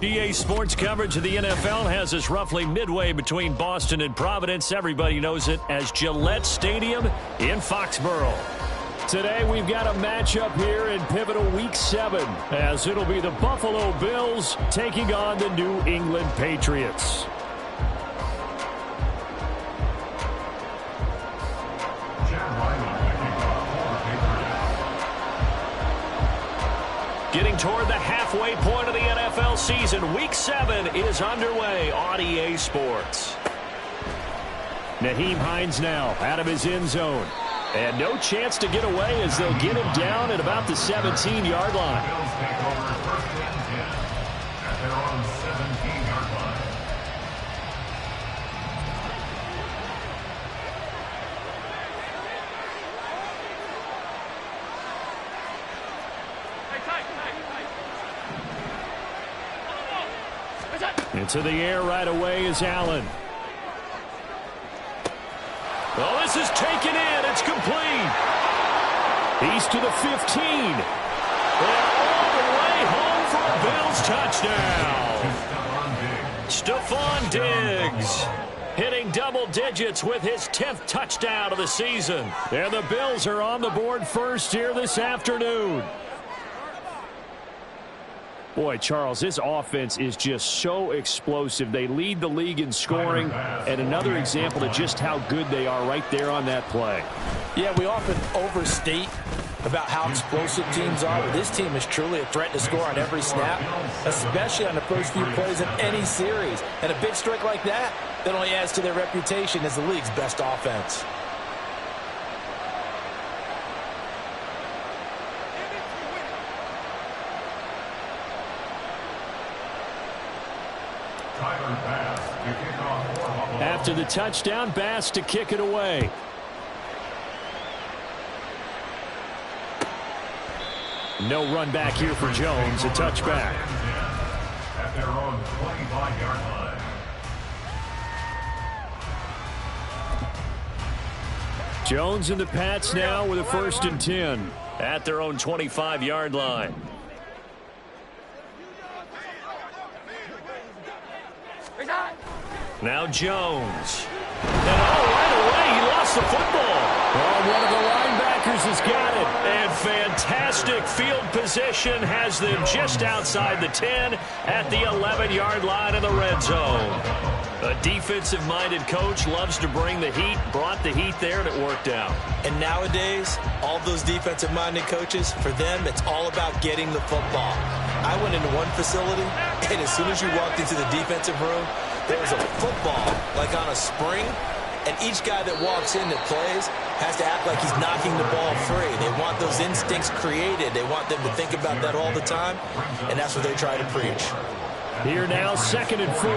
EA Sports coverage of the NFL has us roughly midway between Boston and Providence. Everybody knows it as Gillette Stadium in Foxborough. Today we've got a matchup here in pivotal Week 7 as it'll be the Buffalo Bills taking on the New England Patriots. Getting toward the halfway point of the NFL season, Week 7 is underway on EA Sports. Nyheim Hines now out of his end zone. And no chance to get away as they'll get him down at about the 17-yard line. Bills take over first and 10 at their own 17-yard line. Into the air right away is Allen. Oh, this is taken in. It's complete. He's to the 15. And all the way home for a Bills touchdown. Stephon Diggs hitting double digits with his 10th touchdown of the season. And the Bills are on the board first here this afternoon. Boy, Charles, this offense is just so explosive. They lead the league in scoring, and another example of just how good they are right there on that play. Yeah, we often overstate about how explosive teams are, but this team is truly a threat to score on every snap, especially on the first few plays of any series. And a big strike like that only adds to their reputation as the league's best offense. After the touchdown, Bass to kick it away. No run back here for Jones, a touchback. At their own 25-yard line. Jones and the Pats now with a 1st and 10 at their own 25-yard line. Now Jones. And right away, he lost the football. Oh, one of the linebackers has got it. And fantastic field position has them just outside the 10 at the 11-yard line in the red zone. A defensive-minded coach loves to bring the heat, brought the heat there, and it worked out. And nowadays, all those defensive-minded coaches, for them, it's all about getting the football. I went into one facility, and as soon as you walked into the defensive room, there was a football, like on a spring, and each guy that walks in that plays has to act like he's knocking the ball free. They want those instincts created. They want them to think about that all the time, and that's what they try to preach. Here now, 2nd and 4.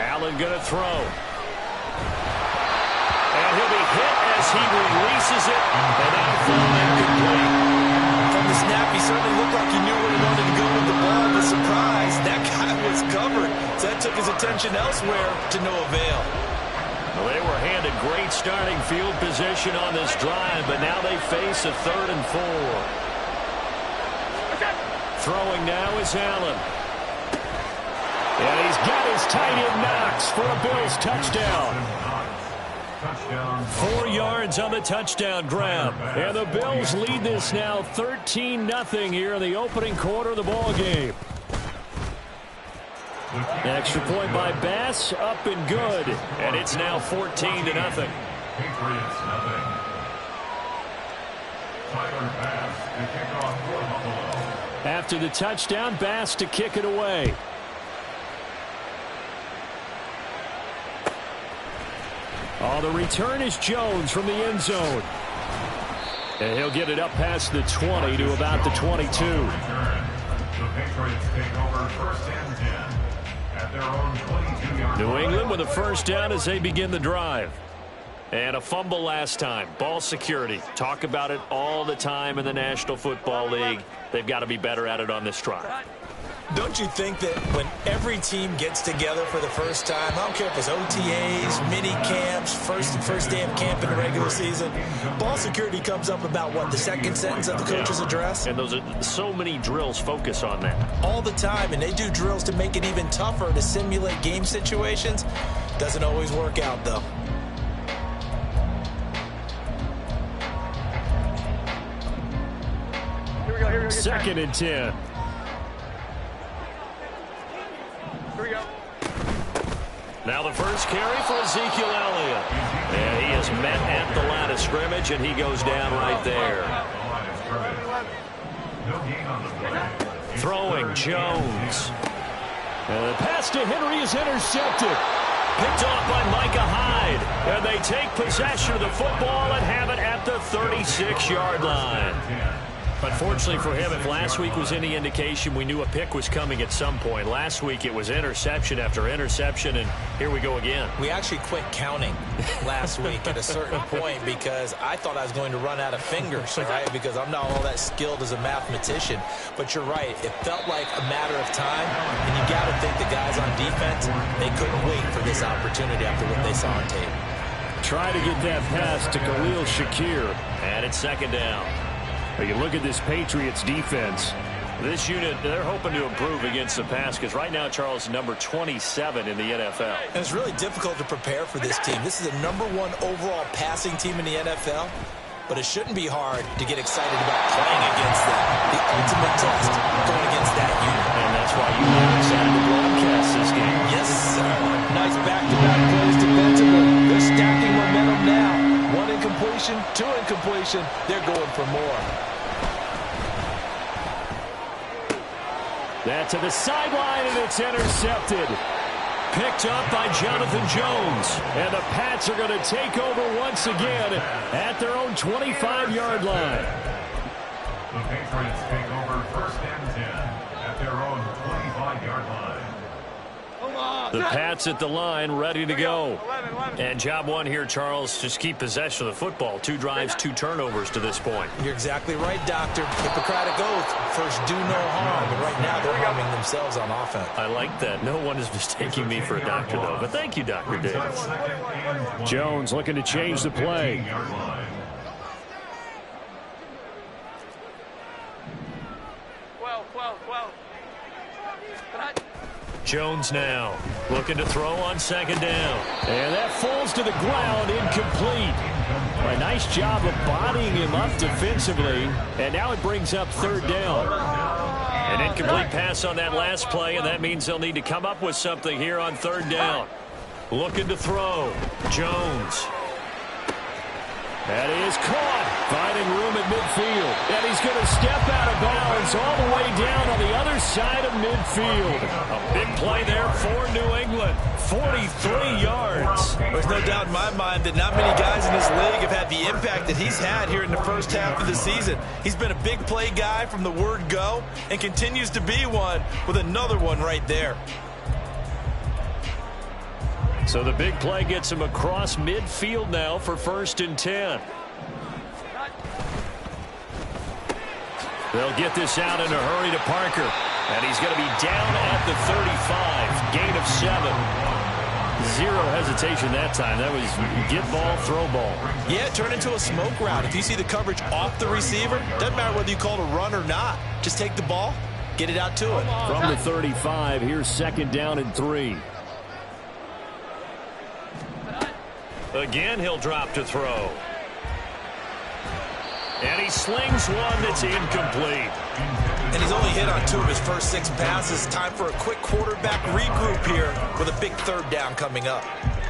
Allen going to throw. And he'll be hit as he releases it, and that'll fall incomplete. From the snap, he certainly looked like he knew where he wanted to go with the ball, but surprise, that guy was covered. So that took his attention elsewhere to no avail. Well, they were handed great starting field position on this drive, but now they face a 3rd and 4. Throwing now is Allen. And he's got his tight end Knox for a Bills touchdown. 4 yards on the touchdown grab. And the Bills lead this now 13-0 here in the opening quarter of the ball game. Extra point by Bass, up and good. And it's now 14-0. Patriots, nothing. Tyler Bass to kick off for Buffalo. After the touchdown, Bass to kick it away. Oh, the return is Jones from the end zone. And he'll get it up past the 20 to about the 22. The Patriots take over first and 10 at their own 22-yard line. New England with a 1st down as they begin the drive. And a fumble last time. Ball security. Talk about it all the time in the National Football League. They've got to be better at it on this drive. Don't you think that when every team gets together for the first time, I don't care if it's OTAs, mini camps, first day of camp in the regular season, ball security comes up about, what, the second sentence of the coach's address? And those are so many drills focus on that. All the time, and they do drills to make it even tougher to simulate game situations. Doesn't always work out, though. Here we go. 2nd and 10. Here we go. Now the first carry for Ezekiel Elliott. And he is met at the line of scrimmage, and he goes down right there. Throwing Jones. And the pass to Henry is intercepted. Picked off by Micah Hyde. And they take possession of the football and have it at the 36-yard line. Unfortunately for him, if last week was any indication, we knew a pick was coming at some point. Last week it was interception after interception, and here we go again. We actually quit counting last week at a certain point because I thought I was going to run out of fingers, right? Because I'm not all that skilled as a mathematician. But you're right. It felt like a matter of time, and you got to think the guys on defense, they couldn't wait for this opportunity after what they saw on tape. Try to get that pass to Khalil Shakir, and it's 2nd down. You look at this Patriots defense. This unit, they're hoping to improve against the pass because right now, Charles, number 27 in the NFL. And it's really difficult to prepare for this team. This is the #1 overall passing team in the NFL, but it shouldn't be hard to get excited about playing against them. The ultimate test going against that unit. And that's why you are excited to broadcast this game. Yes, sir. Nice back-to-back plays defensively. They're stacking momentum now. 1 incompletion, 2 incompletion. They're going for more. That to the sideline, and it's intercepted. Picked up by Jonathan Jones. And the Pats are going to take over once again at their own 25-yard line. The Patriots take over 1st and 10 at their own 25-yard line. The Pats at the line, ready to go. And job one here, Charles, just keep possession of the football. 2 drives, 2 turnovers to this point. You're exactly right, Doctor. Hippocratic oath. First, do no harm. And right now, they're harming themselves on offense. I like that. No one is mistaking me for a doctor, though. But thank you, Dr. Davis. Jones looking to change the play. Jones now looking to throw on 2nd down. And that falls to the ground, incomplete. A nice job of bodying him up defensively. And now it brings up 3rd down. An incomplete pass on that last play, and that means they'll need to come up with something here on 3rd down. Looking to throw. Jones. That is caught. Finding room at midfield. And he's going to step out of bounds all the way down on the other side of midfield. A big play there for New England. 43 yards. There's no doubt in my mind that not many guys in this league have had the impact that he's had here in the first half of the season. He's been a big play guy from the word go and continues to be one with another one right there. So the big play gets him across midfield now for 1st and 10. They'll get this out in a hurry to Parker. And he's going to be down at the 35. Gain of 7. 0 hesitation that time. That was get ball, throw ball. Yeah, turn into a smoke route. If you see the coverage off the receiver, doesn't matter whether you call it a run or not. Just take the ball, get it out to him. From the 35, here's 2nd down and 3. Again, he'll drop to throw. And he slings one that's incomplete. And he's only hit on 2 of his first 6 passes. Time for a quick quarterback regroup here with a big 3rd down coming up.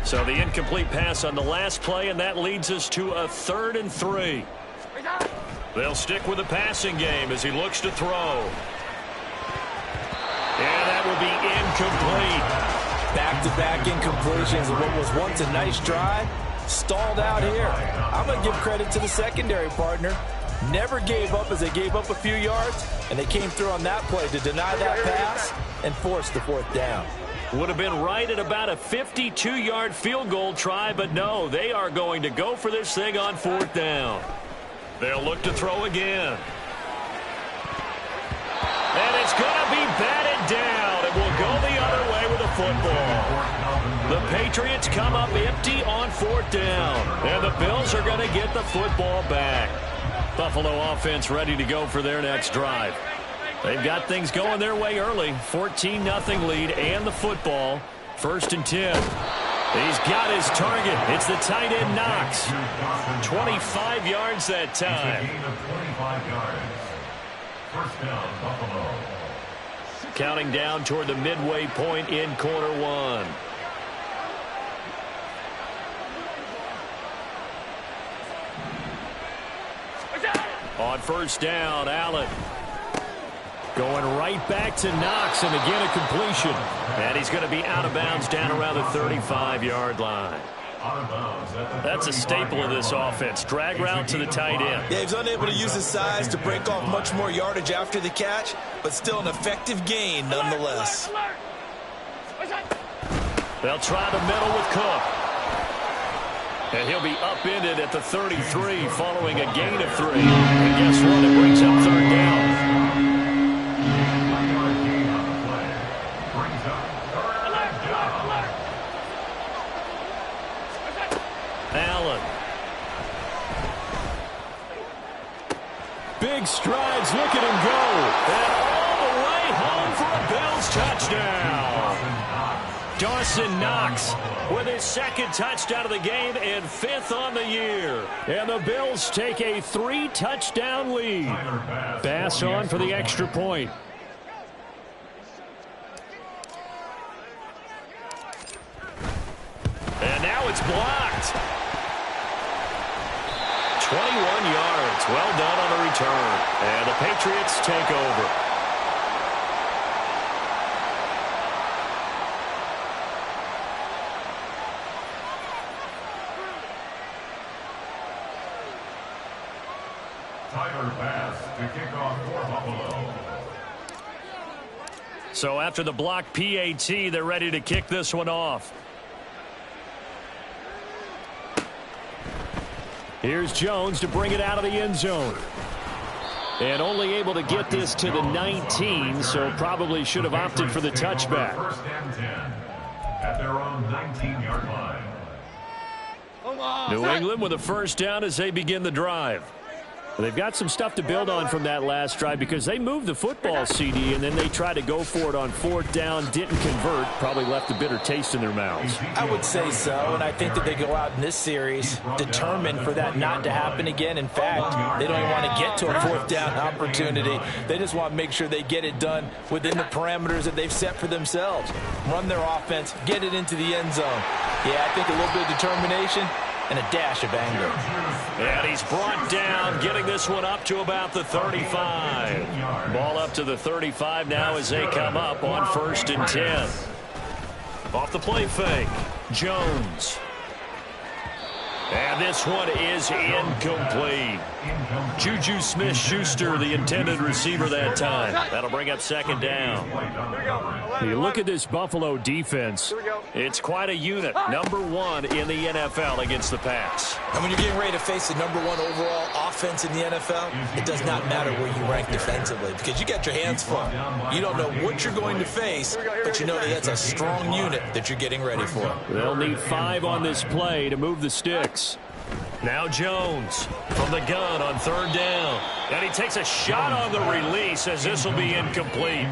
So the incomplete pass on the last play, and that leads us to a 3rd and 3. They'll stick with the passing game as he looks to throw. And that will be incomplete. Back-to-back incompletions of what was once a nice drive. Stalled out here. I'm going to give credit to the secondary partner. Never gave up as they gave up a few yards, and they came through on that play to deny that pass and force the 4th down. Would have been right at about a 52-yard field goal try, but no, they are going to go for this thing on 4th down. They'll look to throw again. And it's going to be batted football. The Patriots come up empty on 4th down, and the Bills are going to get the football back. Buffalo offense ready to go for their next drive. They've got things going their way early. 14-0 lead and the football. 1st and 10. He's got his target. It's the tight end Knox. 25 yards that time. Gain of 25 yards. First down, Buffalo. Counting down toward the midway point in quarter 1. On 1st down, Allen. Going right back to Knox, and again a completion. And he's going to be out of bounds down around the 35-yard line. That's a staple of this offense. Drag route to the tight end. Yeah, he's unable to use his size to break off much more yardage after the catch, but still an effective gain nonetheless. They'll try the middle with Cook. And he'll be upended at the 33 following a gain of 3. And guess what? It brings up 3rd down. Allen. Big strides. Look at him go. And all the way home for a Bills touchdown. Dawson Knox with his 2nd touchdown of the game and 5th on the year. And the Bills take a 3-touchdown lead. Bass on for the extra point. And now it's blocked. 21 yards. Well done on the return. And the Patriots take over. Tyler Bass to kick off for Buffalo. So after the block PAT, they're ready to kick this one off. Here's Jones to bring it out of the end zone. And only able to get this to the 19, so probably should have opted for the touchback. 1st and 10 at their own 19-yard line. New England with a 1st down as they begin the drive. They've got some stuff to build on from that last drive because they moved the football, CD, and then they tried to go for it on 4th down, didn't convert, probably left a bitter taste in their mouths. I would say so, and I think that they go out in this series determined for that not to happen again. In fact, they don't even want to get to a 4th down opportunity. They just want to make sure they get it done within the parameters that they've set for themselves. Run their offense, get it into the end zone. Yeah, I think a little bit of determination and a dash of anger. And he's brought down, getting this one up to about the 35. Ball up to the 35 now as they come up on 1st and 10. Off the play fake, Jones. And this one is incomplete. Juju Smith-Schuster, the intended receiver that time. That'll bring up 2nd down. You look at this Buffalo defense. It's quite a unit. #1 in the NFL against the pass. And when you're getting ready to face the #1 overall offense in the NFL, it does not matter where you rank defensively because you got your hands full. You don't know what you're going to face, but you know that that's a strong unit that you're getting ready for. They'll need 5 on this play to move the sticks. Now Jones from the gun on 3rd down. And he takes a shot on the release as this will be incomplete.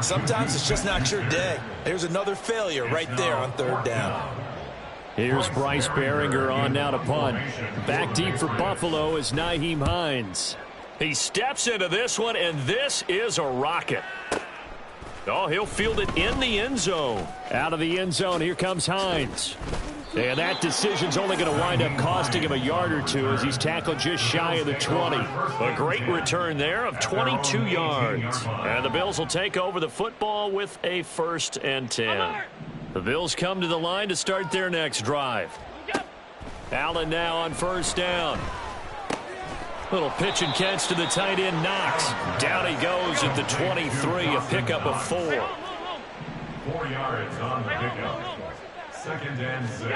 Sometimes it's just not your day. There's another failure right there on 3rd down. Here's Bryce Baringer on now to punt. Back deep for Buffalo is Nyheim Hines. He steps into this one, and this is a rocket. Oh, he'll field it in the end zone. Out of the end zone, here comes Hines. And that decision's only going to wind up costing him a yard or two as he's tackled just shy of the 20. A great return there of 22 yards. And the Bills will take over the football with a 1st and 10. The Bills come to the line to start their next drive. Allen now on 1st down. Little pitch and catch to the tight end Knox. Down he goes at the 23, a pickup of 4. 4 yards on the pickup. 2nd and 6.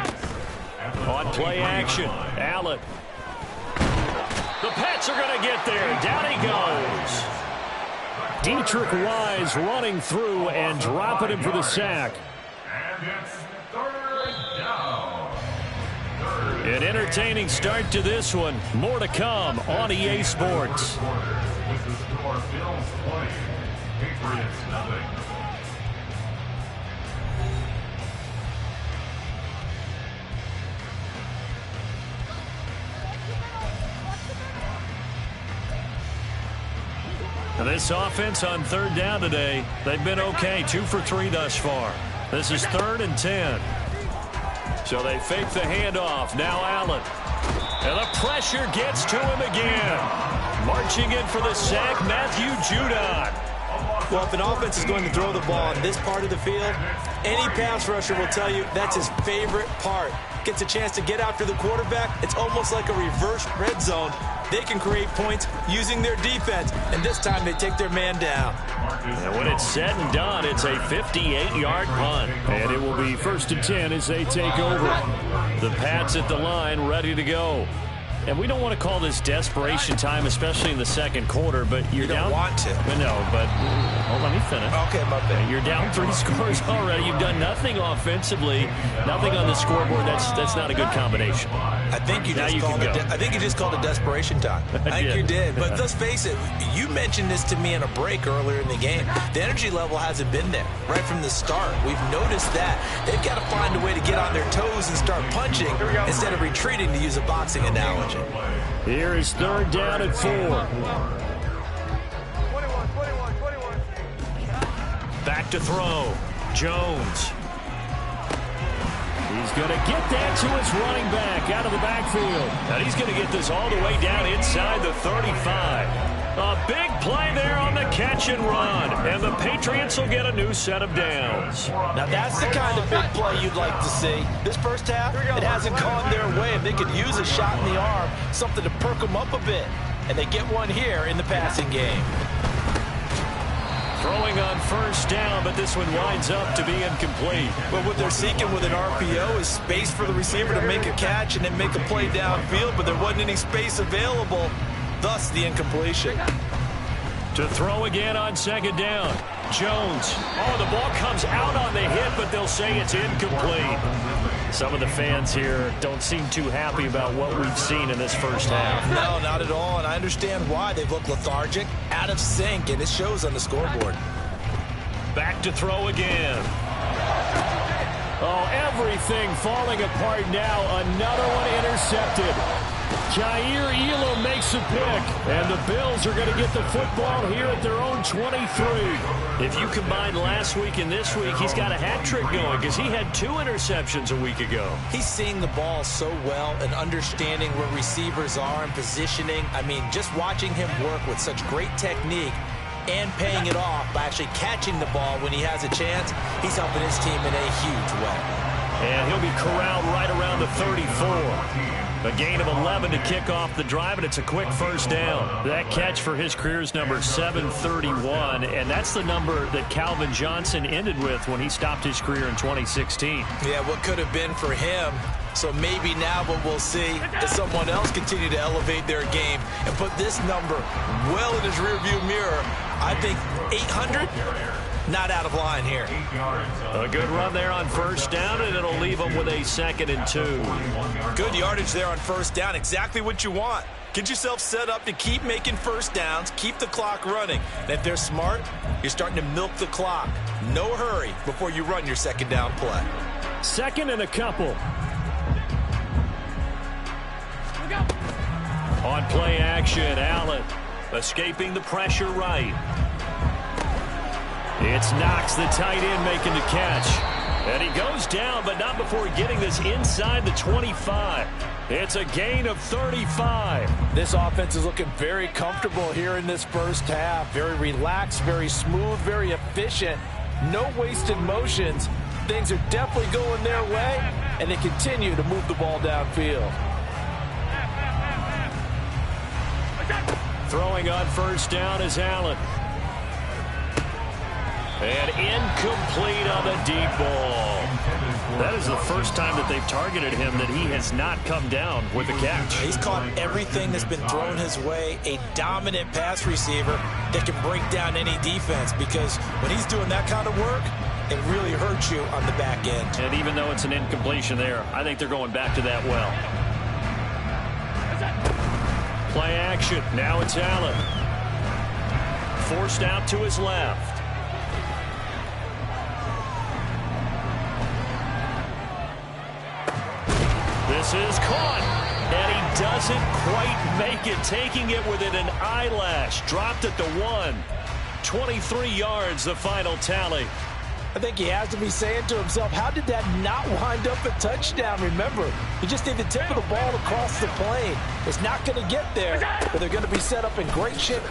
On play action, Allen. The Pats are going to get there. Down he goes. Dietrich Wise running through and dropping him for the sack. And it's third down. An entertaining start to this one. More to come on EA Sports. With the score, Bills 20, Patriots nothing. This offense on third down today, they've been okay. 2 for 3 thus far. This is 3rd and 10. So they fake the handoff. Now Allen. And the pressure gets to him again. Marching in for the sack, Matthew Judon. Well, if an offense is going to throw the ball in this part of the field, any pass rusher will tell you that's his favorite part. Gets a chance to get after the quarterback. It's almost like a reverse red zone. They can create points using their defense, and this time they take their man down. And when it's said and done, it's a 58-yard punt. And it will be 1st and 10 as they take over. The Pats at the line, ready to go. And we don't want to call this desperation time, especially in the second quarter, but you're You down. don't want to. No, but let me finish. Okay, my bad. You're down 3 scores already. You've done nothing offensively, nothing on the scoreboard. That's not a good combination. I think you Now just you called can it. go. I think you just called it desperation time. I think you did. But let's face it. You mentioned this to me in a break earlier in the game. The energy level hasn't been there right from the start. We've noticed that they've got to find a way to get on their toes and start punching instead of retreating, to use a boxing analogy. Here is 3rd down and 4. 21. Back to throw. Jones. He's going to get that to his running back out of the backfield. And he's going to get this all the way down inside the 35. A big play there on the catch and run. And the Patriots will get a new set of downs. Now, that's the kind of big play you'd like to see. This first half, it hasn't gone their way. If they could use a shot in the arm, something to perk them up a bit. And they get one here in the passing game. Throwing on 1st down, but this one winds up to be incomplete. But what they're seeking with an RPO is space for the receiver to make a catch and then make a play downfield, but there wasn't any space available, thus the incompletion. To throw again on 2nd down. Jones. Oh, the ball comes out on the hit, but they'll say it's incomplete. Some of the fans here don't seem too happy about what we've seen in this first half. No, not at all, and I understand why. They've looked lethargic, out of sync, and it shows on the scoreboard. Back to throw again. Oh, everything falling apart now. Another one intercepted. Jair Elam makes a pick, and the Bills are going to get the football here at their own 23. If you combine last week and this week, he's got a hat trick going because he had 2 interceptions a week ago. He's seeing the ball so well and understanding where receivers are and positioning. I mean, just watching him work with such great technique and paying it off by actually catching the ball when he has a chance, he's helping his team in a huge way. And he'll be corralled right around the 34. A gain of 11 to kick off the drive, and it's a quick 1st down. That catch for his career is number 731, and that's the number that Calvin Johnson ended with when he stopped his career in 2016. Yeah, what could have been for him. So maybe now what we'll see is someone else continue to elevate their game and put this number well in his rearview mirror. I think 800, not out of line here. A good run there on 1st down, and it'll leave them with a 2nd and 2. Good yardage there on 1st down. Exactly what you want. Get yourself set up to keep making 1st downs, keep the clock running. And if they're smart, you're starting to milk the clock. No hurry before you run your 2nd down play. 2nd and a couple. On play action, Allen escaping the pressure right. It's Knox, the tight end, making the catch. And he goes down, but not before getting this inside the 25. It's a gain of 35. This offense is looking very comfortable here in this first half. Very relaxed, very smooth, very efficient. No wasted motions. Things are definitely going their way, and they continue to move the ball downfield. Throwing on 1st down is Allen. And incomplete on the deep ball. That is the first time that they've targeted him that he has not come down with a catch. He's caught everything that's been thrown his way. A dominant pass receiver that can break down any defense, because when he's doing that kind of work, it really hurts you on the back end. And even though it's an incompletion there, I think they're going back to that well. Play action. Now it's Allen. Forced out to his left. This is caught. And he doesn't quite make it. Taking it within an eyelash. Dropped at the 1. 23 yards, the final tally. I think he has to be saying to himself, how did that not wind up a touchdown? Remember, you just need the tip of the ball across the plane. It's not going to get there, but they're going to be set up in great shape.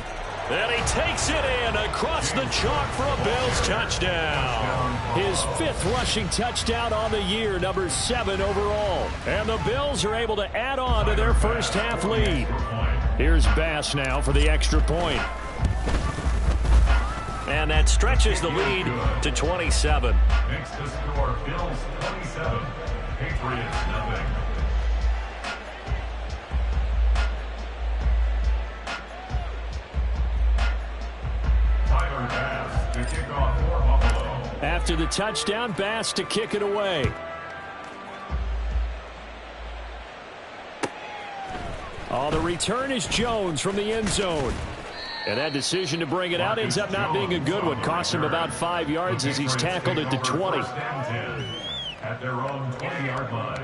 And he takes it in across the chalk for a Bills touchdown. His 5th rushing touchdown on the year, number 7 overall. And the Bills are able to add on to their first half lead. Here's Bass now for the extra point. And that stretches the lead to 27. Makes the score Bills 27, Patriots nothing. Tyler Bass to kick off for Buffalo. After the touchdown, Bass to kick it away. Oh, the return is Jones from the end zone. And that decision to bring it out ends up not being a good one. Cost him about 5 yards as he's tackled at the 20. At their own 20-yard line.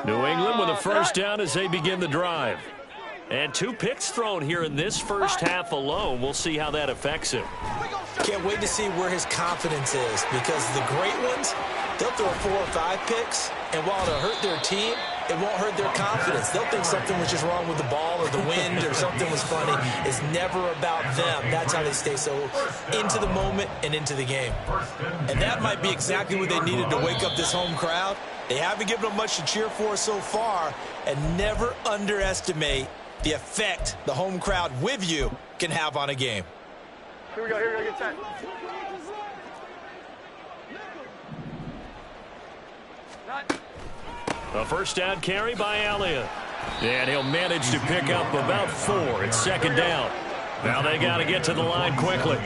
New England with a first down as they begin the drive. And 2 picks thrown here in this first half alone. We'll see how that affects him. Can't wait to see where his confidence is, because the great ones, they'll throw 4 or 5 picks, and while it'll hurt their team, it won't hurt their confidence. They'll think something was just wrong with the ball or the wind or something was funny. It's never about them. That's how they stay so into the moment and into the game. And that might be exactly what they needed to wake up this home crowd. They haven't given them much to cheer for so far, and never underestimate the effect the home crowd with you can have on a game. Here we go, get set. A first down carry by Elliott. And he'll manage to pick up about 4. It's second down. Now they got to get to the line quickly.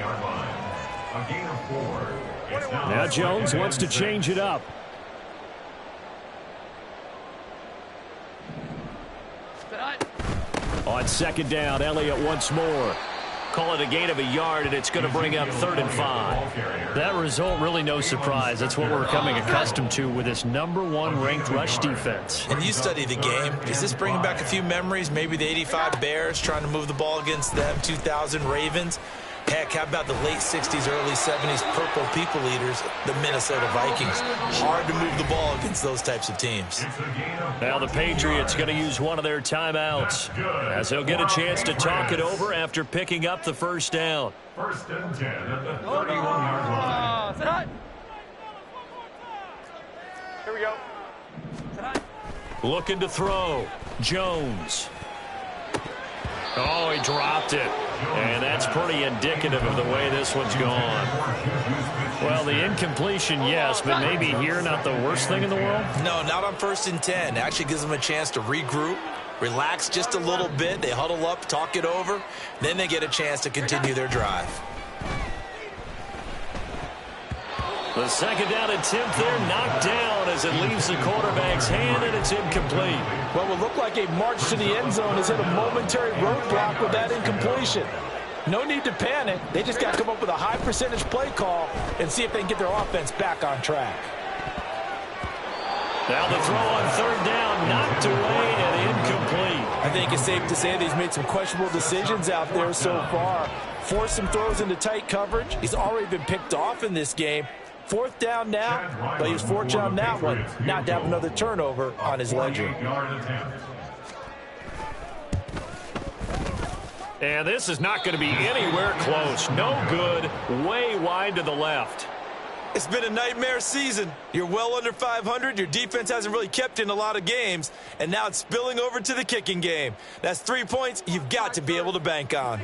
Now Jones wants to change it up. On second down, Elliott once more. Call it a gain of a yard, and it's going to bring up 3rd and 5. That result, really no surprise. That's what we're becoming accustomed to with this #1 ranked rush defense. And you study the game. Is this bringing back a few memories? Maybe the 85 Bears trying to move the ball against them, 2000 Ravens. Heck, how about the late 60s, early 70s Purple People Eaters, the Minnesota Vikings? Hard to move the ball against those types of teams. Now the Patriots going to use one of their timeouts as they'll get a chance to talk it over after picking up the first down. First and 10 at the 31-yard line. Sit high. Here we go. Sit high. Looking to throw. Jones. Oh, he dropped it. And that's pretty indicative of the way this one's gone. Well, the incompletion, yes, but maybe here not the worst thing in the world? No, not on 1st and 10. Actually gives them a chance to regroup, relax just a little bit. They huddle up, talk it over. Then they get a chance to continue their drive. The second down attempt there knocked down as it leaves the quarterback's hand, and it's incomplete. What will look like a march to the end zone is hit a momentary roadblock with that incompletion. No need to panic. They just got to come up with a high percentage play call and see if they can get their offense back on track. Now the throw on 3rd down, knocked away and incomplete. I think it's safe to say that he's made some questionable decisions out there so far. Forced some throws into tight coverage. He's already been picked off in this game. 4th down now, but he was fortunate on that one not to have another turnover on his ledger. And this is not going to be anywhere close. No good. Way wide to the left. It's been a nightmare season. You're well under 500. Your defense hasn't really kept in a lot of games. And now it's spilling over to the kicking game. That's 3 points you've got to be able to bank on.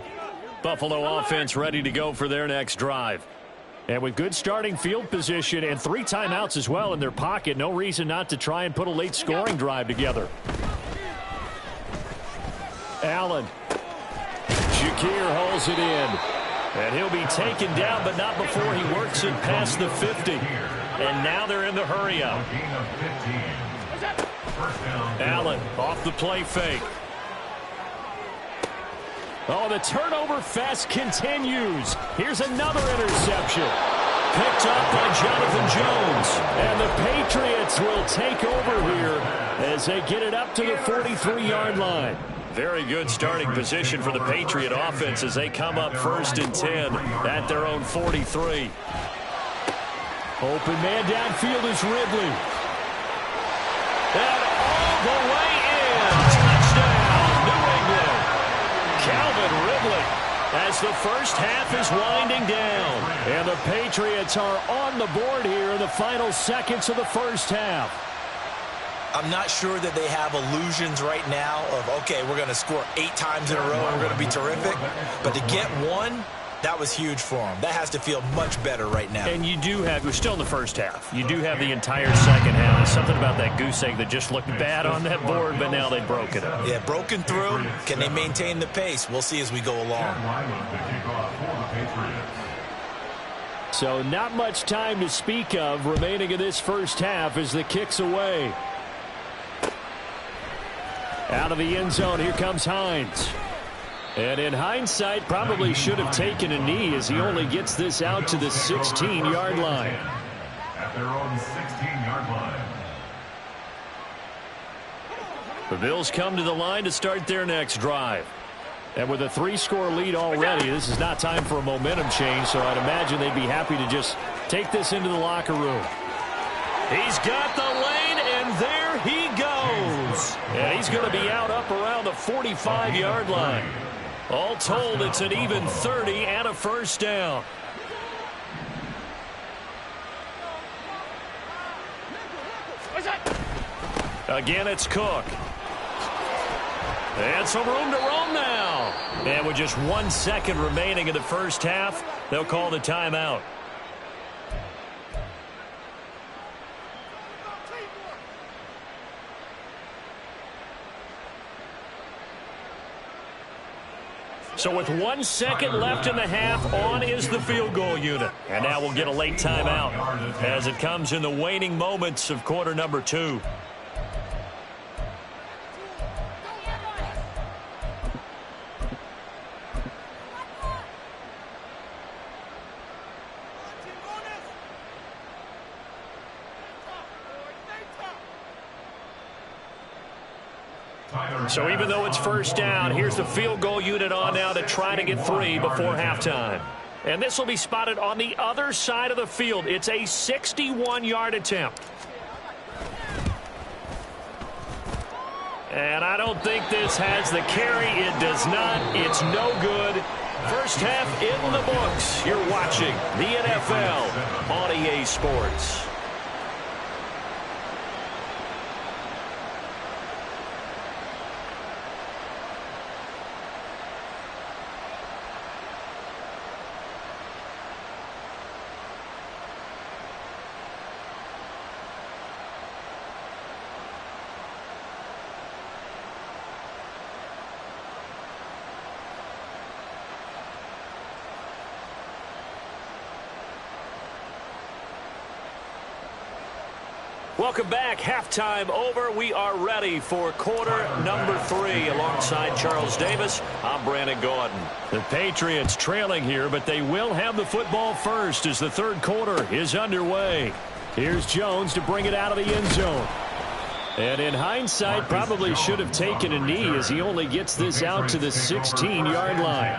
Buffalo offense ready to go for their next drive. And with good starting field position and 3 timeouts as well in their pocket, no reason not to try and put a late scoring drive together. Allen. Shakir hauls it in. And he'll be taken down, but not before he works it past the 50. And now they're in the hurry-up. Allen off the play fake. Oh, the turnover fest continues. Here's another interception. Picked up by Jonathan Jones. And the Patriots will take over here as they get it up to the 43-yard line. Very good starting position for the Patriot offense as they come up 1st and 10 at their own 43. Open man downfield is Ridley. And all the way in. Touchdown, New England. Calvin Ridley as the first half is winding down. And the Patriots are on the board here in the final seconds of the first half. I'm not sure that they have illusions right now of, okay, we're going to score 8 times in a row and we're going to be terrific. But to get one, that was huge for them. That has to feel much better right now. And you do have, we're still in the first half. You do have the entire second half. There's something about that goose egg that just looked bad on that board, but now they've broken it. Yeah, broken through. Can they maintain the pace? We'll see as we go along. So not much time to speak of remaining in this first half as the kick's away. Out of the end zone, here comes Hines. And in hindsight, probably should have taken a knee as he only gets this out to the 16-yard line. At their own 16-yard line. The Bills come to the line to start their next drive. And with a 3-score lead already, this is not time for a momentum change, so I'd imagine they'd be happy to just take this into the locker room. He's got the lane, and there he goes. And he's going to be out up around the 45-yard line. All told, it's an even 30 and a first down. Again, it's Cook. And some room to roam now. And with just 1 second remaining in the first half, they'll call the timeout. So with 1 second left in the half, on is the field goal unit. And now we'll get a late timeout as it comes in the waning moments of quarter number 2. So even though it's first down, here's the field goal unit on now to try to get 3 before halftime. And this will be spotted on the other side of the field. It's a 61-yard attempt. And I don't think this has the carry. It does not. It's no good. First half in the books. You're watching the NFL on EA Sports. Welcome back. Halftime over. We are ready for quarter number 3. Alongside Charles Davis, I'm Brandon Gaudin. The Patriots trailing here, but they will have the football first as the third quarter is underway. Here's Jones to bring it out of the end zone. And in hindsight, probably should have taken a knee as he only gets this out to the 16-yard line.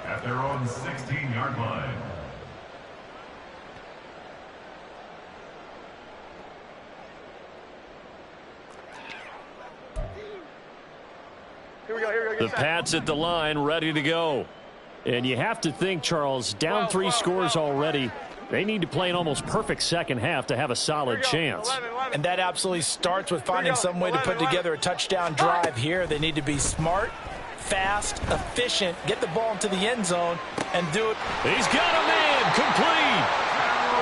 At their own 16-yard line. The Pats at the line, ready to go. And you have to think, Charles, down 3 scores already. They need to play an almost perfect second half to have a solid chance. And that absolutely starts with finding some way to put together a touchdown drive here. They need to be smart, fast, efficient, get the ball into the end zone, and do it. He's got a man, complete.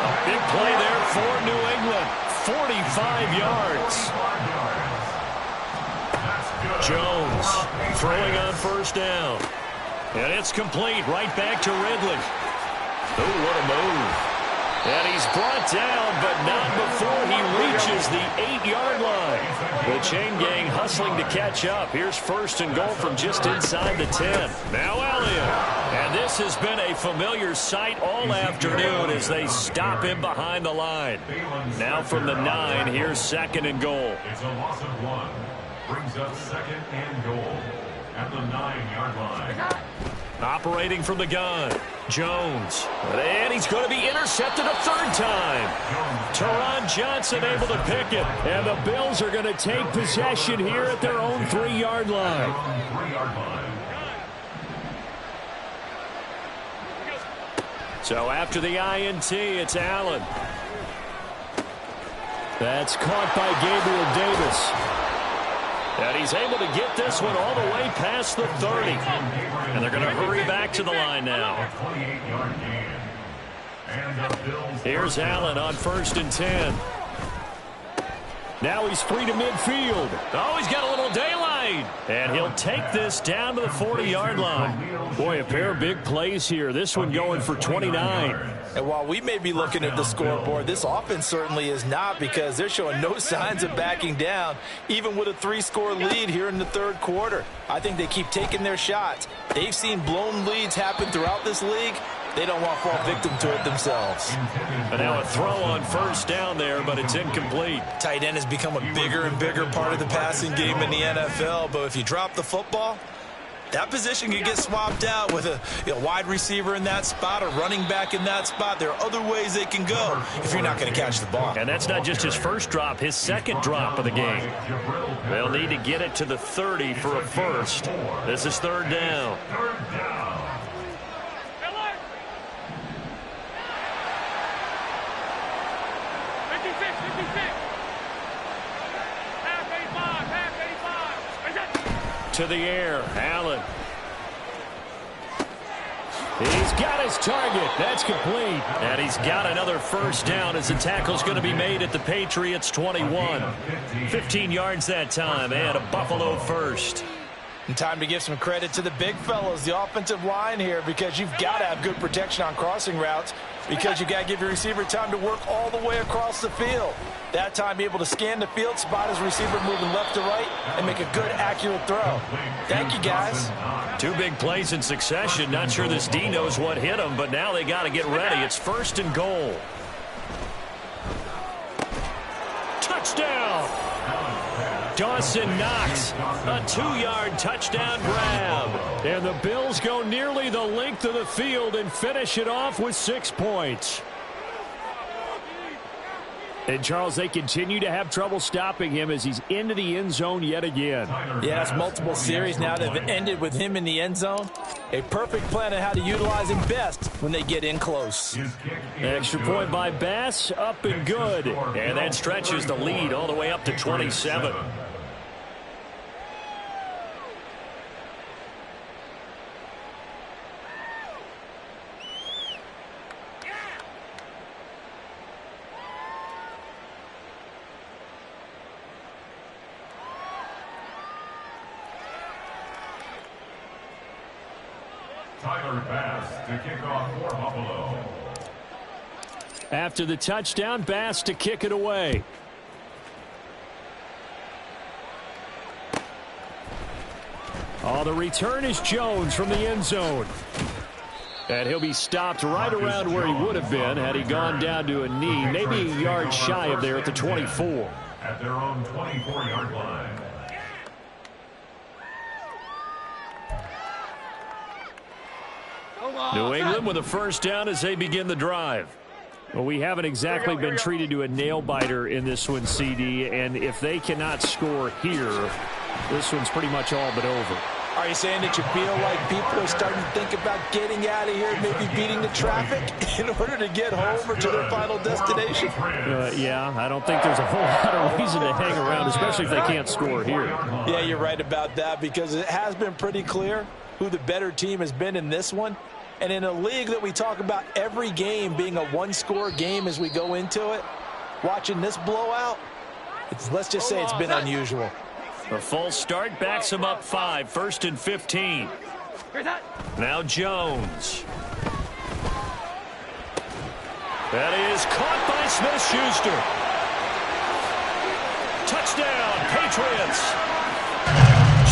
A big play there for New England, 45 yards. Jones Jones throwing on first down. And it's complete right back to Ridley. Oh, what a move. And he's brought down, but not before he reaches the 8-yard line. The chain gang hustling to catch up. Here's first and goal from just inside the 10. Now Elliott. And this has been a familiar sight all afternoon as they stop him behind the line. Now from the 9, here's second and goal. It's a loss of 1. Brings up second and goal at the 9-yard line. Operating from the gun, Jones. And he's going to be intercepted a third time. Taron Johnson able to pick it. And the Bills are going to take possession here at their own 3-yard line. So after the INT, it's Allen. That's caught by Gabriel Davis. And he's able to get this one all the way past the 30. And they're going to hurry back to the line now. Here's Allen on first and 10. Now he's free to midfield. Oh, he's got a little daylight. And he'll take this down to the 40-yard line. Boy, a pair of big plays here. This one going for 29. And while we may be looking at the scoreboard, this offense certainly is not, because they're showing no signs of backing down, even with a 3-score lead here in the third quarter. I think they keep taking their shots. They've seen blown leads happen throughout this league. They don't want to fall victim to it themselves. And now a throw on first down there, but it's incomplete. Tight end has become a bigger and bigger part of the passing game in the NFL, but if you drop the football, that position can get swapped out with a wide receiver in that spot, a running back in that spot. There are other ways they can go if you're not going to catch the ball. And that's not just his first drop, his second drop of the game. They'll need to get it to the 30 for a first. This is third down. To the air, Allen. He's got his target. That's complete. And he's got another first down as the tackle's going to be made at the Patriots' 21. 15 yards that time, and a Buffalo first. And time to give some credit to the big fellows, the offensive line here, because you've got to have good protection on crossing routes, because you've got to give your receiver time to work all the way across the field. That time, be able to scan the field, spot his receiver moving left to right, and make a good, accurate throw. Thank you, guys. 2 big plays in succession. Not sure this D knows what hit him, but now they got to get ready. It's first and goal. Touchdown! Dawson Knox, a 2-yard touchdown grab. And the Bills go nearly the length of the field and finish it off with 6 points. And, Charles, they continue to have trouble stopping him as he's into the end zone yet again. Yeah, it's multiple series now that have ended with him in the end zone. A perfect plan on how to utilize him best when they get in close. Extra point by Bass, up and good. And that stretches the lead all the way up to 27. Tyler Bass to kick off for Buffalo. After the touchdown, Bass to kick it away. Oh, the return is Jones from the end zone. And he'll be stopped right around where he would have been had he gone down to a knee, maybe a yard shy of there at the 24. At their own 24-yard line. New England with a first down as they begin the drive. Well, we haven't exactly been treated to a nail-biter in this one, CD, and if they cannot score here, this one's pretty much all but over. Are you saying that you feel like people are starting to think about getting out of here, maybe beating the traffic in order to get home or to their final destination? Yeah, I don't think there's a whole lot of reason to hang around, especially if they can't score here. Yeah, you're right about that, because it has been pretty clear who the better team has been in this one. And in a league that we talk about every game being a one-score game as we go into it, watching this blowout, let's just say it's been unusual. A false start backs him up 5, 1st and 15. Now Jones. That is caught by Smith-Schuster. Touchdown, Patriots.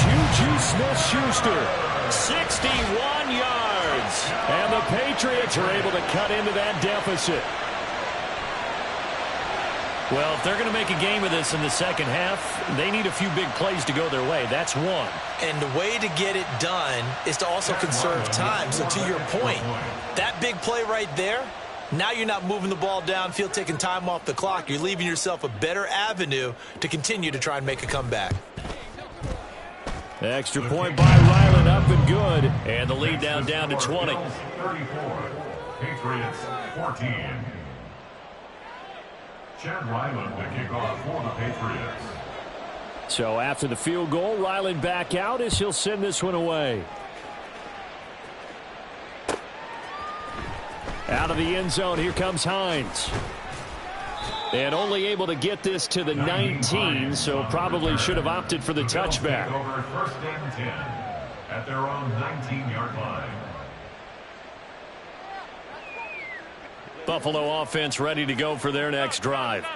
Juju Smith-Schuster, 61 yards. And the Patriots are able to cut into that deficit. Well, if they're going to make a game of this in the second half, they need a few big plays to go their way. That's one. And the way to get it done is to also conserve time. So to your point, that big play right there, now you're not moving the ball downfield, taking time off the clock. You're leaving yourself a better avenue to continue to try and make a comeback. Extra point by Ryland, up and good. And the lead down to 20. 34, Patriots 14. Chad Ryland to kick off for the Patriots. So after the field goal, Ryland back out as he'll send this one away. Out of the end zone, here comes Hines. And only able to get this to the 19, so probably should have opted for the touchback. Over 1st and 10 at their own 19-yard line. Buffalo offense ready to go for their next drive.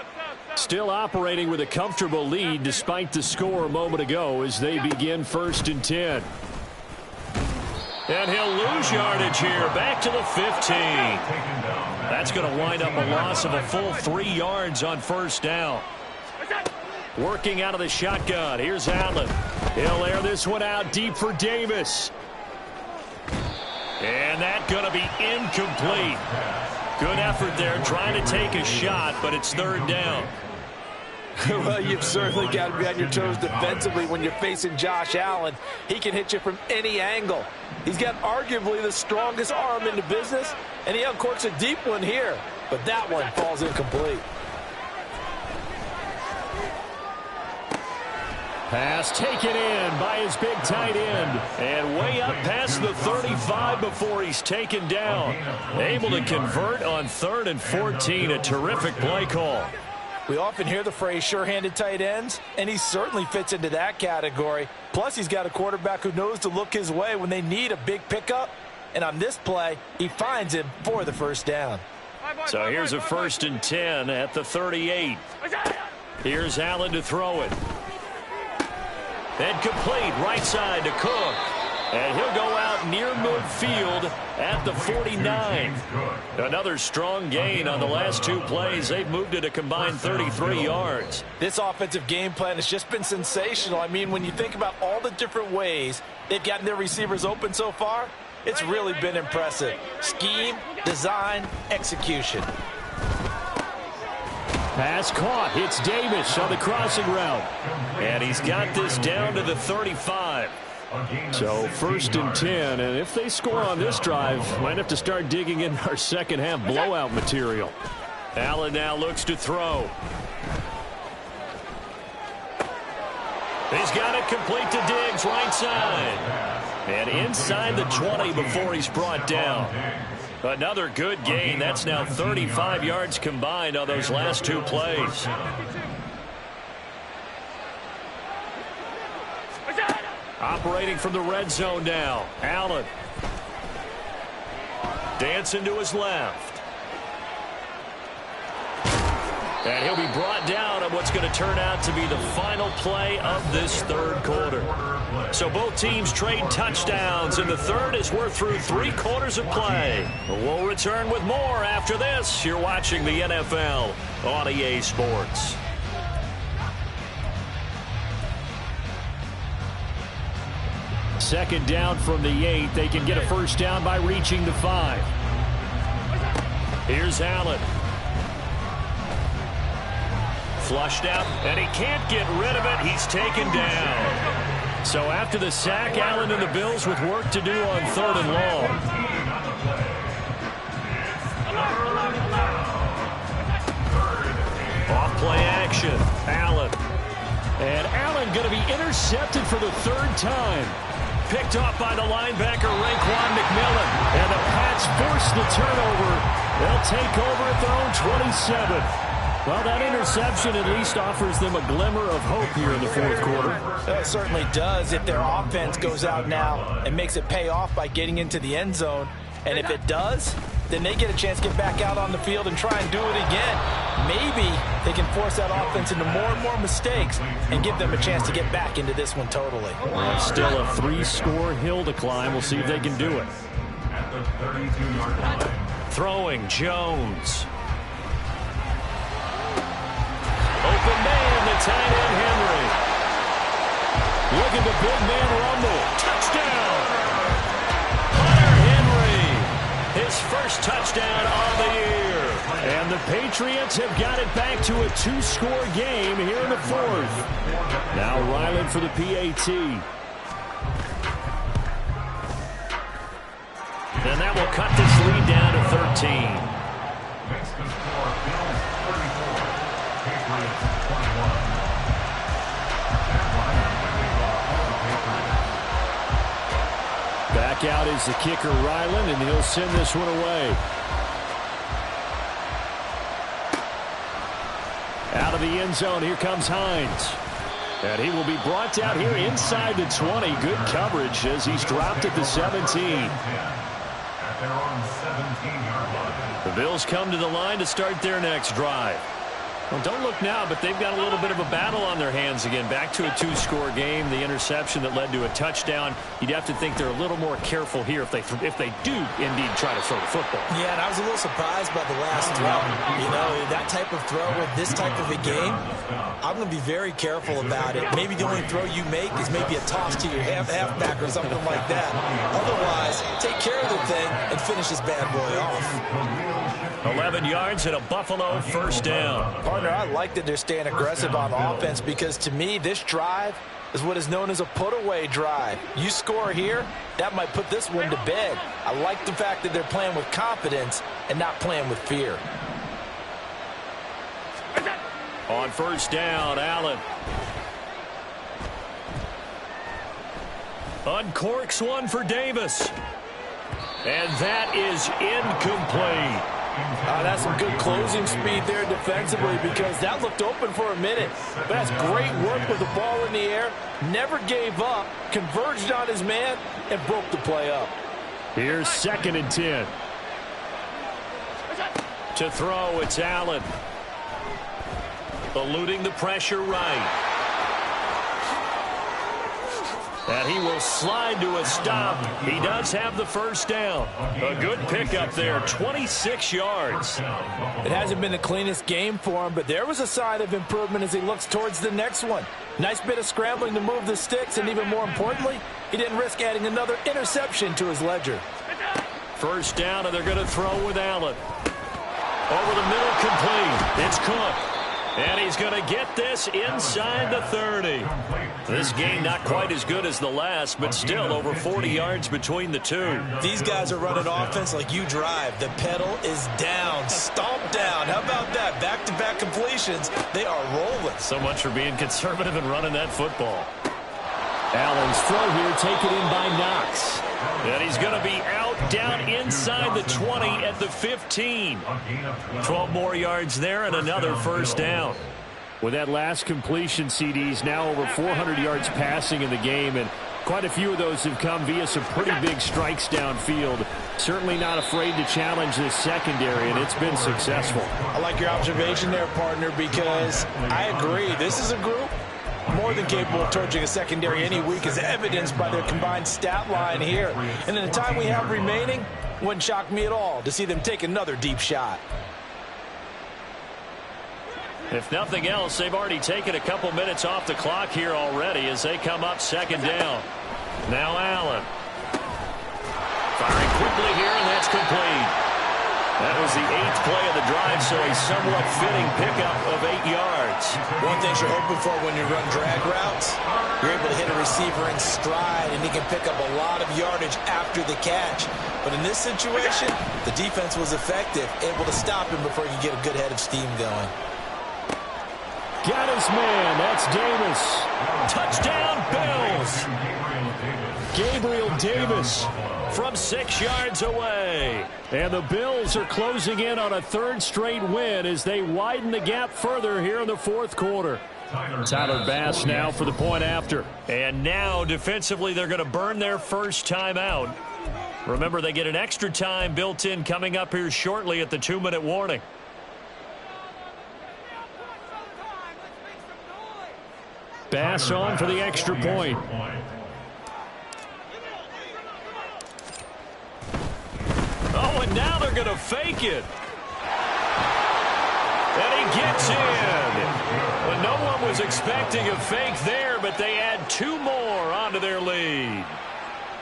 Still operating with a comfortable lead despite the score a moment ago as they begin 1st and 10. And he'll lose yardage here, back to the 15. That's going to wind up a loss of a full 3 yards on 1st down. Working out of the shotgun, here's Allen. He'll air this one out deep for Davis. And that's going to be incomplete. Good effort there, trying to take a shot, but it's 3rd down. Well, you've certainly got to be on your toes defensively when you're facing Josh Allen. He can hit you from any angle. He's got arguably the strongest arm in the business, and he uncorks a deep one here, but that one falls incomplete. Pass taken in by his big tight end. And way up past the 35 before he's taken down. Able to convert on 3rd and 14. A terrific play call. We often hear the phrase sure-handed tight ends, and he certainly fits into that category. Plus, he's got a quarterback who knows to look his way when they need a big pickup. And on this play, he finds him for the 1st down. So here's a 1st and 10 at the 38. Here's Allen to throw it. And complete, right side to Cook. And he'll go out near midfield at the 49. Another strong gain on the last 2 plays. They've moved it a combined 33 yards. This offensive game plan has just been sensational. I mean, when you think about all the different ways they've gotten their receivers open so far, it's really been impressive. Scheme, design, execution. Pass caught. Hits Davis on the crossing route. And he's got this down to the 35. So 1st and 10. And if they score on this drive, might have to start digging in our second half blowout material. Allen now looks to throw. He's got it complete to Diggs, right side. And inside the 20 before he's brought down. Another good gain. That's now 35 yards combined on those last 2 plays. Operating from the red zone now. Allen. Dancing to his left. And he'll be brought down on what's going to turn out to be the final play of this 3rd quarter. So both teams trade touchdowns in the 3rd as we're through 3 quarters of play. We'll return with more after this. You're watching the NFL on EA Sports. Second down from the 8. They can get a 1st down by reaching the 5. Here's Allen. Flushed out, and he can't get rid of it. He's taken down. So after the sack, Allen and the Bills with work to do on 3rd and long. Off-play action. Allen. And Allen going to be intercepted for the 3rd time. Picked off by the linebacker, Raekwon McMillan. And the Pats force the turnover. They'll take over at their own 27. Well, that interception at least offers them a glimmer of hope here in the fourth quarter. It certainly does if their offense goes out now and makes it pay off by getting into the end zone. And if it does, then they get a chance to get back out on the field and try and do it again. Maybe they can force that offense into more and more mistakes and give them a chance to get back into this one totally. Well, still a 3-score hill to climb. We'll see if they can do it. At the 32-yard line. Throwing Jones. Open man, the tight end Henry. Look at the big man rumble. Touchdown! Hunter Henry, his first touchdown on the year. And the Patriots have got it back to a 2-score game here in the fourth. Now Ryland for the PAT. And that will cut this lead down to 13. Makes the score Bills 34, Patriots 21. And Ryland with the kickoff for the Patriots. Back out is the kicker Ryland, and he'll send this one away. Out of the end zone, here comes Hines. And he will be brought down here inside the 20. Good coverage as he's dropped at the 17. At their own 17-yard line. The Bills come to the line to start their next drive. Well, don't look now, but they've got a little bit of a battle on their hands again. Back to a 2-score game. The interception that led to a touchdown. You'd have to think they're a little more careful here if they do indeed try to throw the football. Yeah, and I was a little surprised by the last throw. You know, that type of throw with this type of a game, I'm going to be very careful about it. Maybe the only throw you make is maybe a toss to your halfback or something like that. Otherwise, take care of the thing and finish this bad boy off. 11 yards and a Buffalo first down. Partner, I like that they're staying aggressive on offense because to me, this drive is what is known as a put-away drive. You score here, that might put this one to bed. I like the fact that they're playing with confidence and not playing with fear. On first down, Allen. Uncorks one for Davis. And that is incomplete. That's some good closing speed there defensively because that looked open for a minute. But that's great work with the ball in the air. Never gave up, converged on his man, and broke the play up. Here's 2nd and 10. To throw, it's Allen. Eluding the pressure right. And he will slide to a stop. He does have the first down. A good pickup there, 26 yards. It hasn't been the cleanest game for him, but there was a sign of improvement as he looks towards the next one. Nice bit of scrambling to move the sticks, and even more importantly, he didn't risk adding another interception to his ledger. First down, and they're going to throw with Allen. Over the middle, complete. It's Cook. And he's going to get this inside the 30. This game not quite as good as the last, but still over 40 yards between the two. These guys are running offense like you drive. The pedal is down, stomped down. How about that? Back-to-back completions. They are rolling. So much for being conservative and running that football. Allen's throw here taken in by Knox. And he's going to be out down inside the 20 at the 15. 12 more yards there and another first down. With that last completion, CDs now over 400 yards passing in the game, and quite a few of those have come via some pretty big strikes downfield. Certainly not afraid to challenge this secondary, and it's been successful. I like your observation there, partner, because I agree. This is a group more than capable of torching a secondary any week, as evidenced by their combined stat line here. And in the time we have remaining, wouldn't shock me at all to see them take another deep shot. If nothing else, they've already taken a couple minutes off the clock here already as they come up 2nd down. Now Allen. Firing quickly here, and that's complete. That was the 8th play of the drive, so a somewhat fitting pickup of 8 yards. One thing you're hoping for when you run drag routes, you're able to hit a receiver in stride, and he can pick up a lot of yardage after the catch. But in this situation, the defense was effective, able to stop him before he could get a good head of steam going. Got his man. That's Davis. Touchdown, Bills. Gabriel Davis from 6 yards away. And the Bills are closing in on a third straight win as they widen the gap further here in the fourth quarter. Tyler Bass now for the point after. And now defensively they're going to burn their first timeout. Remember, they get an extra time built in coming up here shortly at the 2-minute warning. Bass on for the extra point. Oh, and now they're going to fake it. And he gets in. Well, no one was expecting a fake there, but they add 2 more onto their lead.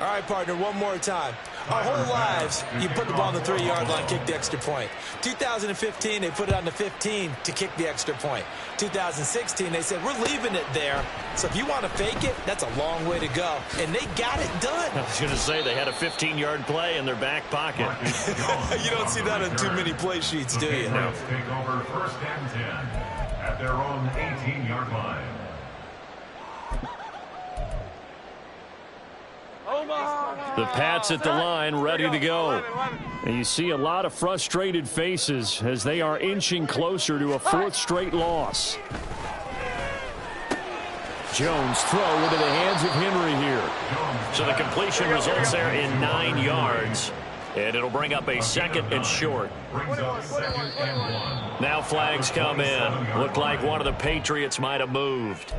All right, partner, one more time. Our whole lives, you put the ball on the 3-yard line, kick the extra point. 2015, they put it on the 15 to kick the extra point. 2016, they said, we're leaving it there. So if you want to fake it, that's a long way to go. And they got it done. I was going to say, they had a 15-yard play in their back pocket. You don't see that on too many play sheets, do you? No. Take over 1st and 10 at their own 18-yard line. The Pats at the line, ready to go. And you see a lot of frustrated faces as they are inching closer to a 4th straight loss. Jones throw into the hands of Henry here. So the completion results there in 9 yards. And it'll bring up a 2nd and short. Now flags come in. Looked like one of the Patriots might have moved.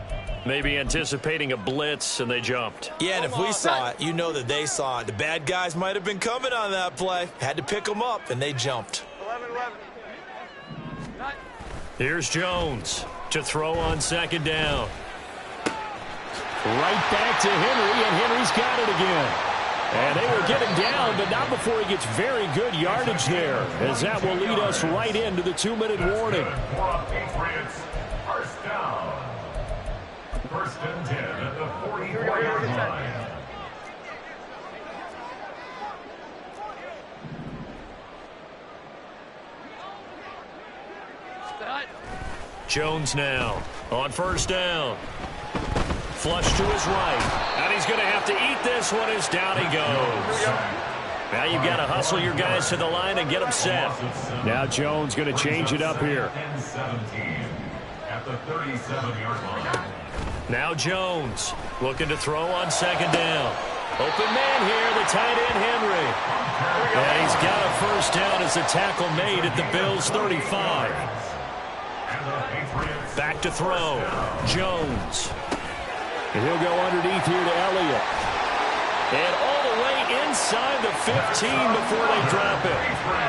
Maybe anticipating a blitz, and they jumped. Yeah, and if we saw it, you know that they saw it. The bad guys might have been coming on that play. Had to pick them up, and they jumped. 11. Here's Jones to throw on 2nd down. Right back to Henry, and Henry's got it again. And they will get him down, but not before he gets very good yardage there, as that will lead us right into the 2-minute warning. First down. 1st and 10 at the 44-yard line. Jones now on 1st down. Flush to his right. And he's going to have to eat this one as down he goes. Now you've got to hustle your guys to the line and get them set. Now Jones going to change it up here. At the 37-yard line. Now Jones looking to throw on 2nd down. Open man here, the tight end Henry. And he's got a 1st down as a tackle made at the Bills' 35. Back to throw. Jones. And he'll go underneath here to Elliott. And all the way inside the 15 before they drop it.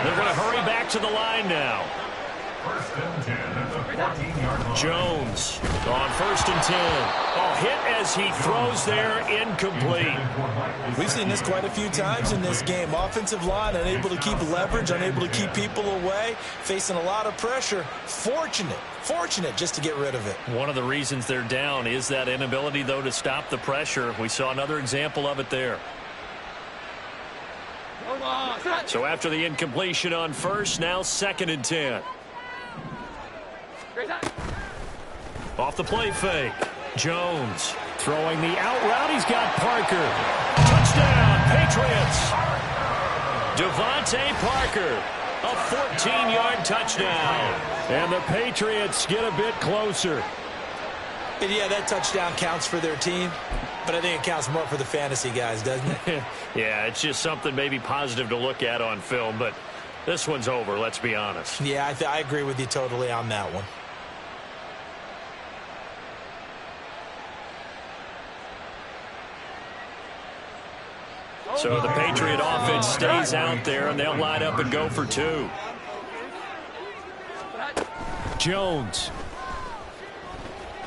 They're going to hurry back to the line now. 1st and 10 at the 14-yard line. Jones on 1st and 10. Oh, hit as he throws there, incomplete. We've seen this quite a few times in this game. Offensive line unable to keep leverage, unable to keep people away, facing a lot of pressure. Fortunate just to get rid of it. One of the reasons they're down is that inability, though, to stop the pressure. We saw another example of it there. So after the incompletion on 1st, now 2nd and 10. Off the play fake. Jones throwing the out route. He's got Parker. Touchdown, Patriots. Devontae Parker, a 14-yard touchdown. And the Patriots get a bit closer. And yeah, that touchdown counts for their team, but I think it counts more for the fantasy guys, doesn't it? Yeah, it's just something maybe positive to look at on film, but this one's over, let's be honest. Yeah, I agree with you totally on that one. So the Patriot offense stays out there, and they'll line up and go for 2. Jones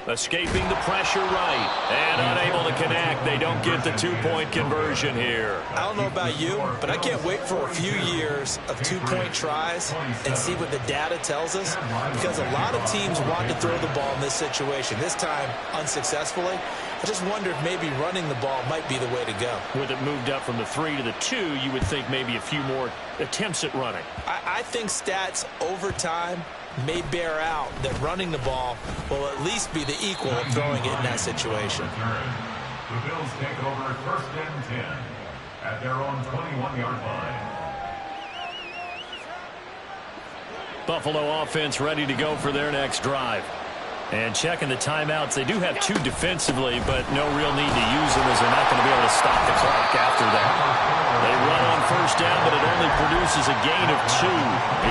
escaping the pressure right, and unable to connect. They don't get the 2-point conversion here. I don't know about you, but I can't wait for a few years of 2-point tries and see what the data tells us, because a lot of teams want to throw the ball in this situation. This time, unsuccessfully. I just wonder if maybe running the ball might be the way to go. With it moved up from the 3 to the 2, you would think maybe a few more attempts at running. I think stats over time may bear out that running the ball will at least be the equal of throwing it in that situation. The Bills take over first and 10 at their own 21-yard line. Buffalo offense ready to go for their next drive. And checking the timeouts, they do have 2 defensively, but no real need to use them as they're not going to be able to stop the clock after that. They run on first down, but it only produces a gain of 2.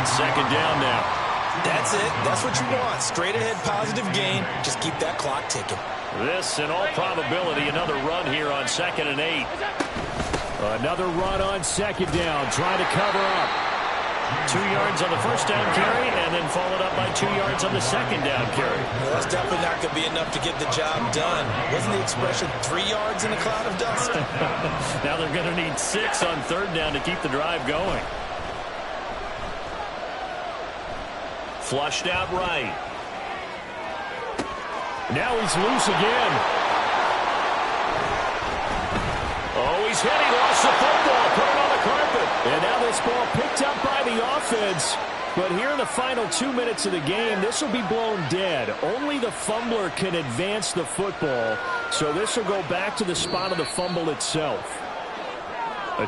It's second down now. That's it. That's what you want. Straight ahead positive gain. Just keep that clock ticking. This, in all probability, another run here on 2nd and 8. Another run on second down, trying to cover up. 2 yards on the first down carry, and then followed up by 2 yards on the second down carry. Well, that's definitely not going to be enough to get the job done. Wasn't the expression 3 yards in a cloud of dust? Now they're going to need 6 on third down to keep the drive going. Flushed out right. Now he's loose again. Oh, he's hit. He lost the football. Put it on the carpet. And now this ball picked up by the offense. But here in the final 2 minutes of the game, this will be blown dead. Only the fumbler can advance the football. So this will go back to the spot of the fumble itself.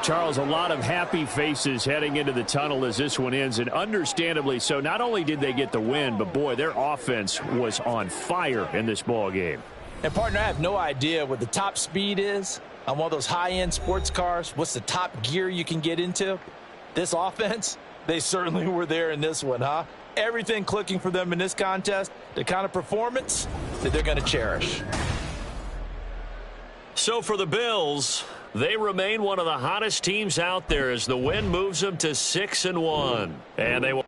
Charles, a lot of happy faces heading into the tunnel as this one ends, and understandably so. Not only did they get the win, but boy, their offense was on fire in this ball game. And partner, I have no idea what the top speed is on one of those high-end sports cars. What's the top gear you can get into? This offense, they certainly were there in this one, huh? Everything clicking for them in this contest, the kind of performance that they're going to cherish. So for the Bills, they remain one of the hottest teams out there as the win moves them to 6-1. And they will